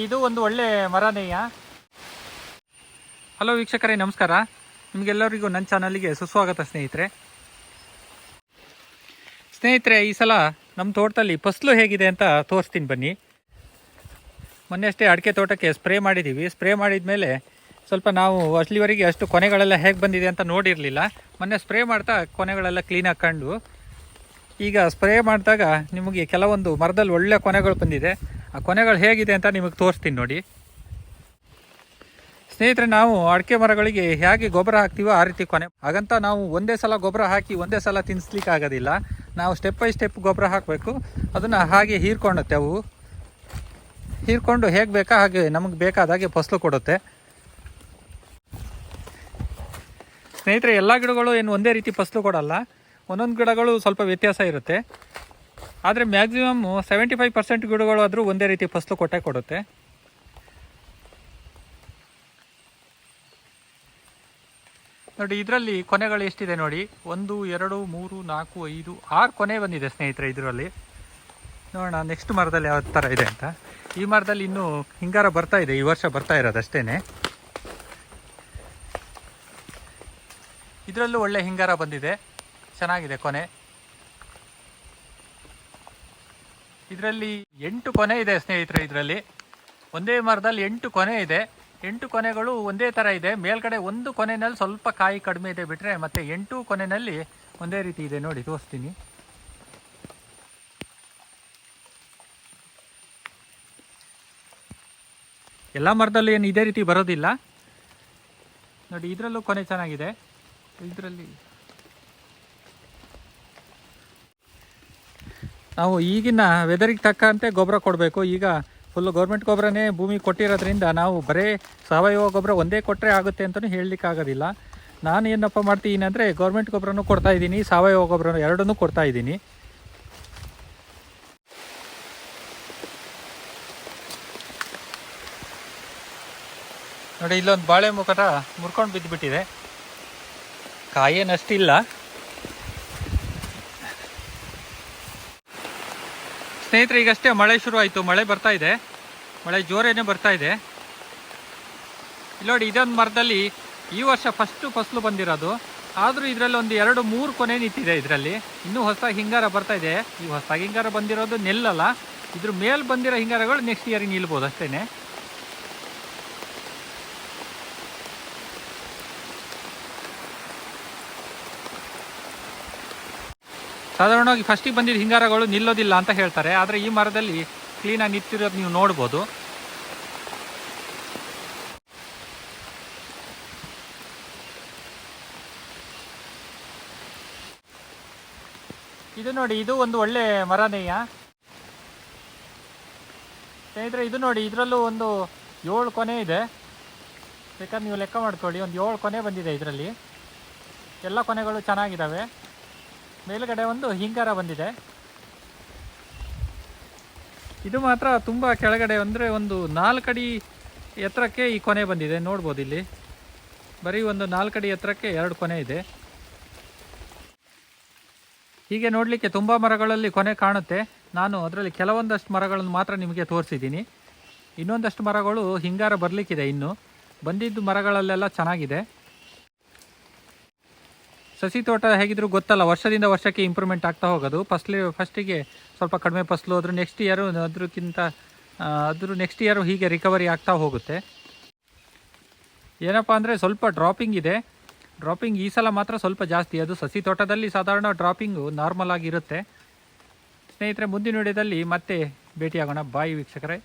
ಇದು ಒಂದು ಒಳ್ಳೆ ಮರನೇಯ. ಹಲೋ ವೀಕ್ಷಕರೇ, ನಮಸ್ಕಾರ. ನಿಮಗೆಲ್ಲರಿಗೂ ನನ್ನ ಚಾನಲ್ಗೆ ಸುಸ್ವಾಗತ ಸ್ನೇಹಿತರೆ. ಈ ಸಲ ನಮ್ಮ ತೋಟದಲ್ಲಿ ಫಸಲು ಹೇಗಿದೆ ಅಂತ ತೋರಿಸ್ತೀನಿ ಬನ್ನಿ. ಮೊನ್ನೆ ಅಷ್ಟೇ ಅಡಿಕೆ ತೋಟಕ್ಕೆ ಸ್ಪ್ರೇ ಮಾಡಿದ್ದೀವಿ. ಸ್ಪ್ರೇ ಮಾಡಿದ ಮೇಲೆ ಸ್ವಲ್ಪ ನಾವು ಅಲ್ಲಿವರೆಗೆ ಅಷ್ಟು ಕೊನೆಗಳೆಲ್ಲ ಹೇಗೆ ಬಂದಿದೆ ಅಂತ ನೋಡಿರಲಿಲ್ಲ. ಮೊನ್ನೆ ಸ್ಪ್ರೇ ಮಾಡ್ತಾ ಕೊನೆಗಳೆಲ್ಲ ಕ್ಲೀನಾಗಿ ಕಂಡು ಈಗ ಸ್ಪ್ರೇ ಮಾಡಿದಾಗ ನಿಮಗೆ ಕೆಲವೊಂದು ಮರದಲ್ಲಿ ಒಳ್ಳೆ ಕೊನೆಗಳು ಬಂದಿದೆ. ಆ ಕೊನೆಗಳು ಹೇಗಿದೆ ಅಂತ ನಿಮಗೆ ತೋರಿಸ್ತೀನಿ ನೋಡಿ ಸ್ನೇಹಿತರೆ. ನಾವು ಅಡಿಕೆ ಮರಗಳಿಗೆ ಹೇಗೆ ಗೊಬ್ಬರ ಹಾಕ್ತೀವೋ ಆ ರೀತಿ ಕೊನೆ. ಹಾಗಂತ ನಾವು ಒಂದೇ ಸಲ ಗೊಬ್ಬರ ಹಾಕಿ ಒಂದೇ ಸಲ ತಿನ್ನಿಸ್ಲಿಕ್ಕೆ ಆಗೋದಿಲ್ಲ. ನಾವು ಸ್ಟೆಪ್ ಬೈ ಸ್ಟೆಪ್ ಗೊಬ್ಬರ ಹಾಕಬೇಕು. ಅದನ್ನು ಹಾಗೆ ಹೀರ್ಕೊಳ್ಳುತ್ತೆ. ಅವು ಹೀರ್ಕೊಂಡು ಹೇಗೆ ಬೇಕಾ ಹಾಗೆ ನಮಗೆ ಬೇಕಾದಾಗೆ ಫಸಲು ಕೊಡುತ್ತೆ. ಸ್ನೇಹಿತರೆ, ಎಲ್ಲ ಗಿಡಗಳು ಏನು ಒಂದೇ ರೀತಿ ಫಸಲು ಕೊಡಲ್ಲ. ಒಂದೊಂದು ಗಿಡಗಳು ಸ್ವಲ್ಪ ವ್ಯತ್ಯಾಸ ಇರುತ್ತೆ. ಆದರೆ ಮ್ಯಾಕ್ಸಿಮಮ್ 75% ಗಿಡಗಳು ಆದರೂ ಒಂದೇ ರೀತಿ ಫಸಲು ಕೊಡುತ್ತೆ. ನೋಡಿ, ಇದರಲ್ಲಿ ಕೊನೆಗಳು ಎಷ್ಟಿದೆ ನೋಡಿ. 1 2 3 4 5 6 ಕೊನೆ ಬಂದಿದೆ ಸ್ನೇಹಿತರೆ. ಇದರಲ್ಲಿ ನೋಡೋಣ ನೆಕ್ಸ್ಟ್ ಮರದಲ್ಲಿ ಯಾವ ಥರ ಇದೆ ಅಂತ. ಈ ಮರದಲ್ಲಿ ಇನ್ನೂ ಹಿಂಗಾರ ಬರ್ತಾ ಇದೆ, ಈ ವರ್ಷ ಬರ್ತಾ ಇರೋದಷ್ಟೇ. ಇದರಲ್ಲೂ ಒಳ್ಳೆ ಹಿಂಗಾರ ಬಂದಿದೆ, ಚೆನ್ನಾಗಿದೆ ಕೊನೆ. ಇದರಲ್ಲಿ 8 ಕೊನೆ ಇದೆ ಸ್ನೇಹಿತರೆ. ಇದರಲ್ಲಿ ಒಂದೇ ಮರದಲ್ಲಿ 8 ಕೊನೆ ಇದೆ. 8 ಕೊನೆಗಳು ಒಂದೇ ಥರ ಇದೆ. ಮೇಲ್ಗಡೆ ಒಂದು ಕೊನೆಯಲ್ಲಿ ಸ್ವಲ್ಪ ಕಾಯಿ ಕಡಿಮೆ ಇದೆ ಬಿಟ್ಟರೆ ಮತ್ತೆ 8 ಕೊನೆಯಲ್ಲಿ ಒಂದೇ ರೀತಿ ಇದೆ. ನೋಡಿ, ತೋರಿಸ್ತೀನಿ. ಎಲ್ಲ ಮರದಲ್ಲಿ ಏನು ಇದೇ ರೀತಿ ಬರೋದಿಲ್ಲ ನೋಡಿ. ಇದರಲ್ಲೂ ಕೊನೆ ಚೆನ್ನಾಗಿದೆ. ಇದರಲ್ಲಿ ನಾವು ಈಗಿನ ವೆದರಿಗೆ ತಕ್ಕಂತೆ ಗೊಬ್ಬರ ಕೊಡಬೇಕು. ಈಗ ಫುಲ್ಲು ಗೌರ್ಮೆಂಟ್ ಗೊಬ್ಬರನೇ ಭೂಮಿ ಕೊಟ್ಟಿರೋದ್ರಿಂದ ನಾವು ಬರೀ ಸಾವಯವ ಗೊಬ್ಬರ ಒಂದೇ ಕೊಟ್ಟರೆ ಆಗುತ್ತೆ ಅಂತಲೂ ಹೇಳಲಿಕ್ಕೆ ಆಗೋದಿಲ್ಲ. ನಾನು ಏನಪ್ಪ ಮಾಡ್ತೀನಿ ಅಂದರೆ ಗೌರ್ಮೆಂಟ್ ಗೊಬ್ಬರನೂ ಕೊಡ್ತಾಯಿದ್ದೀನಿ, ಸಾವಯವ ಗೊಬ್ಬರ ಎರಡನ್ನೂ ಕೊಡ್ತಾಯಿದ್ದೀನಿ. ನೋಡಿ, ಇಲ್ಲೊಂದು ಬಾಳೆ ಮುಖಟ ಮುರ್ಕೊಂಡು ಬಿದ್ದುಬಿಟ್ಟಿದೆ. ಕಾಯೇನಷ್ಟಿಲ್ಲ ಸ್ನೇಹಿತರೆ. ಈಗಷ್ಟೇ ಮಳೆ ಶುರು ಆಯಿತು. ಮಳೆ ಬರ್ತಾ ಇದೆ, ಮಳೆ ಜೋರೇನೆ ಬರ್ತಾ ಇದೆ. ಇಲ್ಲಿ ನೋಡಿ, ಇದೊಂದು ಮರದಲ್ಲಿ ಈ ವರ್ಷ ಫಸ್ಟು ಫಸಲು ಬಂದಿರೋದು. ಆದರೂ ಇದರಲ್ಲಿ ಒಂದು 2-3 ಕೊನೆ ನಿಂತಿದೆ. ಇದರಲ್ಲಿ ಇನ್ನೂ ಹೊಸದಾಗಿ ಹಿಂಗಾರ ಬರ್ತಾ ಇದೆ. ಈ ಹೊಸದಾಗಿ ಹಿಂಗಾರ ಬಂದಿರೋದು ನೆಲ್ಲಲ್ಲ, ಇದ್ರ ಮೇಲೆ ಬಂದಿರೋ ಹಿಂಗಾರಗಳು ನೆಕ್ಸ್ಟ್ ಇಯರಿಗೆ ನಿಲ್ಬೋದು ಅಷ್ಟೇ. ಸಾಧಾರಣವಾಗಿ ಫಸ್ಟಿಗೆ ಬಂದಿದ್ದ ಹಿಂಗಾರಗಳು ನಿಲ್ಲೋದಿಲ್ಲ ಅಂತ ಹೇಳ್ತಾರೆ. ಆದರೆ ಈ ಮರದಲ್ಲಿ ಕ್ಲೀನಾಗಿ ನಿಂತಿರೋದು ನೀವು ನೋಡ್ಬೋದು. ಇದು ನೋಡಿ, ಇದು ಒಂದು ಒಳ್ಳೆ ಮರನೇಯ ಸ್ನೇಹಿತರೆ. ಇದು ನೋಡಿ, ಇದರಲ್ಲೂ ಒಂದು 7 ಕೊನೆ ಇದೆ. ಬೇಕಾದ್ರೆ ನೀವು ಲೆಕ್ಕ ಮಾಡ್ಕೊಳ್ಳಿ, ಒಂದು 7 ಕೊನೆ ಬಂದಿದೆ ಇದರಲ್ಲಿ. ಎಲ್ಲ ಕೊನೆಗಳು ಚೆನ್ನಾಗಿದ್ದಾವೆ. ಮೇಲುಗಡೆ ಒಂದು ಹಿಂಗಾರ ಬಂದಿದೆ. ಇದು ಮಾತ್ರ ತುಂಬ ಕೆಳಗಡೆ ಅಂದರೆ ಒಂದು 4 ಅಡಿ ಎತ್ತರಕ್ಕೆ ಈ ಕೊನೆ ಬಂದಿದೆ. ನೋಡ್ಬೋದು, ಇಲ್ಲಿ ಬರೀ ಒಂದು 4 ಅಡಿ ಎತ್ತರಕ್ಕೆ 2 ಕೊನೆ ಇದೆ. ಹೀಗೆ ನೋಡಲಿಕ್ಕೆ ತುಂಬ ಮರಗಳಲ್ಲಿ ಕೊನೆ ಕಾಣುತ್ತೆ. ನಾನು ಅದರಲ್ಲಿ ಕೆಲವೊಂದಷ್ಟು ಮರಗಳನ್ನು ಮಾತ್ರ ನಿಮಗೆ ತೋರಿಸಿದ್ದೀನಿ. ಇನ್ನೊಂದಷ್ಟು ಮರಗಳು ಹಿಂಗಾರ ಬರಲಿಕ್ಕಿದೆ. ಇನ್ನು ಬಂದಿದ್ದು ಮರಗಳಲ್ಲೆಲ್ಲ ಚೆನ್ನಾಗಿದೆ. ಸಸಿ ತೋಟ ಹೇಗಿದ್ರು ಗೊತ್ತಲ್ಲ, ವರ್ಷದಿಂದ ವರ್ಷಕ್ಕೆ ಇಂಪ್ರೂವ್ಮೆಂಟ್ ಆಗ್ತಾ ಹೋಗೋದು. ಫಸ್ಟಿಗೆ ಸ್ವಲ್ಪ ಕಡಿಮೆ ಫಸಲು, ಅದ್ರ ನೆಕ್ಸ್ಟ್ ಇಯರು ಹೀಗೆ ರಿಕವರಿ ಆಗ್ತಾ ಹೋಗುತ್ತೆ. ಏನಪ್ಪ ಅಂದರೆ ಸ್ವಲ್ಪ ಡ್ರಾಪಿಂಗ್ ಇದೆ. ಡ್ರಾಪಿಂಗ್ ಈ ಸಲ ಮಾತ್ರ ಸ್ವಲ್ಪ ಜಾಸ್ತಿ. ಅದು ಸಸಿ ತೋಟದಲ್ಲಿ ಸಾಧಾರಣ ಡ್ರಾಪಿಂಗು ನಾರ್ಮಲ್ ಆಗಿರುತ್ತೆ. ಸ್ನೇಹಿತರೆ, ಮುಂದಿನ ವಿಡಿಯೋದಲ್ಲಿ ಮತ್ತೆ ಭೇಟಿಯಾಗೋಣ. ಬಾಯ್ ವೀಕ್ಷಕರೇ.